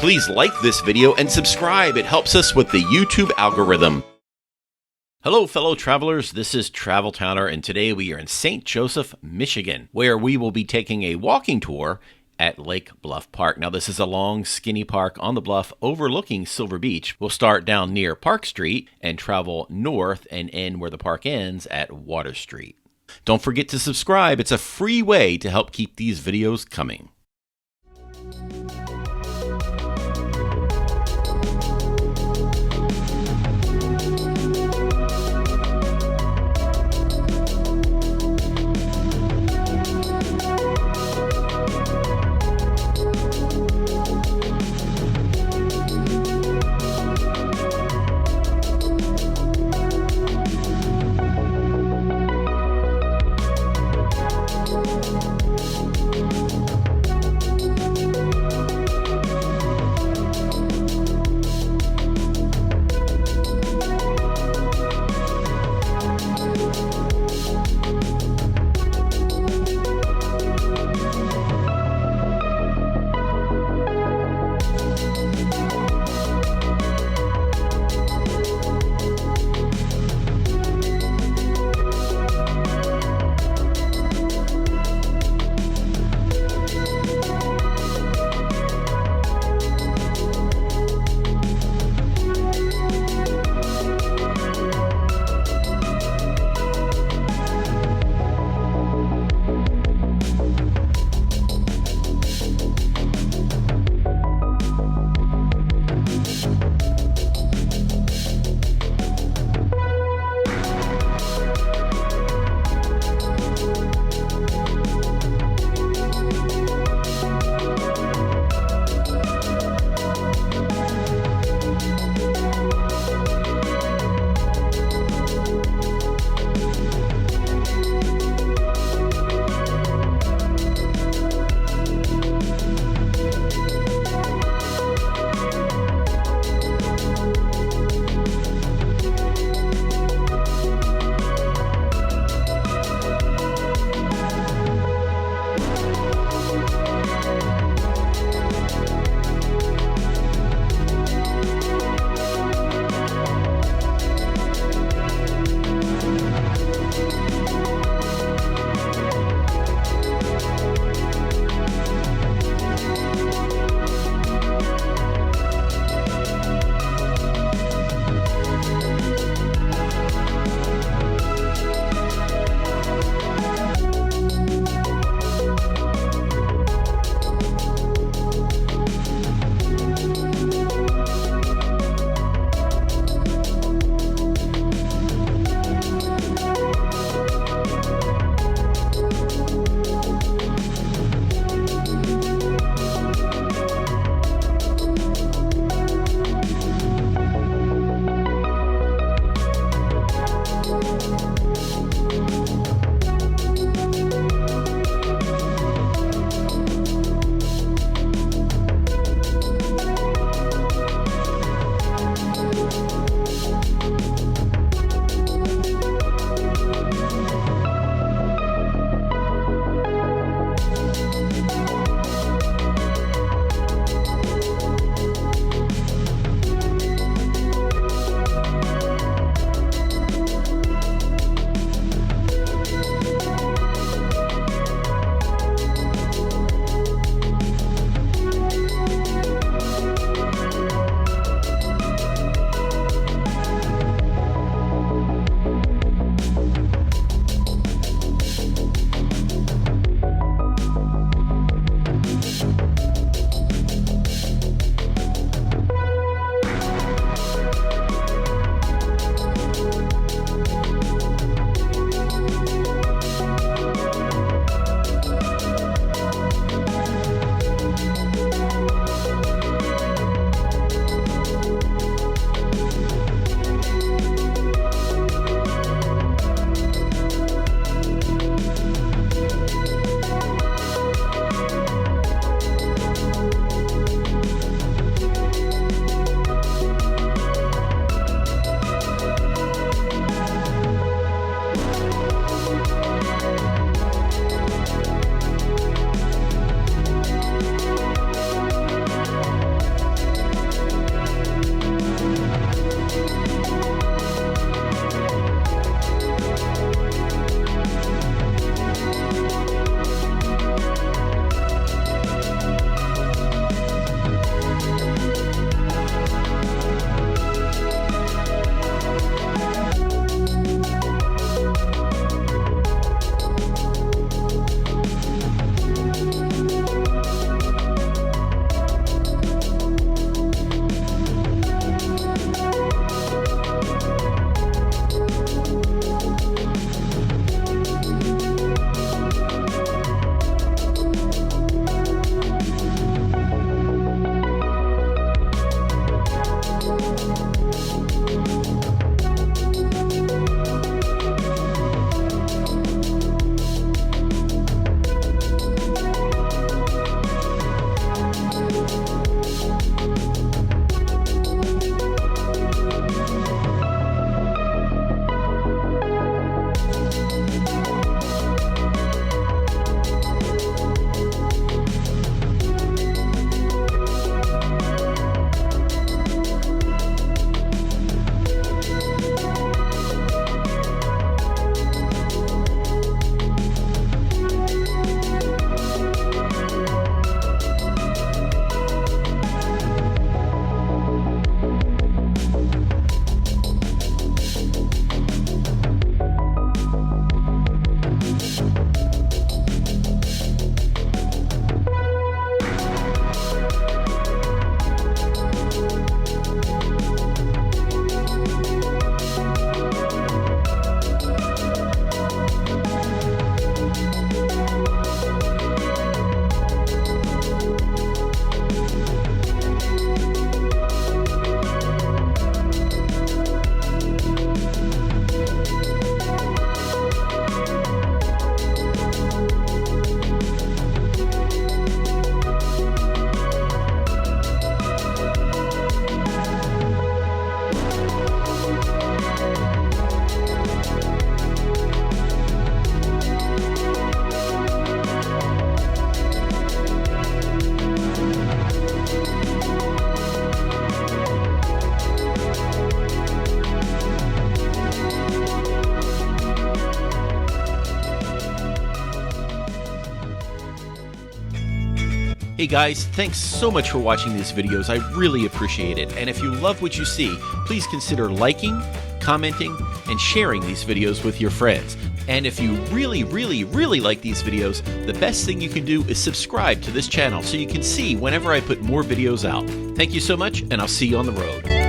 Please like this video and subscribe. It helps us with the YouTube algorithm. Hello, fellow travelers. This is Travel Towner, and today we are in St. Joseph, Michigan, where we will be taking a walking tour at Lake Bluff Park. Now, this is a long, skinny park on the bluff overlooking Silver Beach. We'll start down near Park Street and travel north and end where the park ends at Water Street. Don't forget to subscribe. It's a free way to help keep these videos coming. Hey guys, thanks so much for watching these videos. I really appreciate it. And if you love what you see, please consider liking, commenting, and sharing these videos with your friends. And if you really like these videos, the best thing you can do is subscribe to this channel so you can see whenever I put more videos out. Thank you so much, and I'll see you on the road.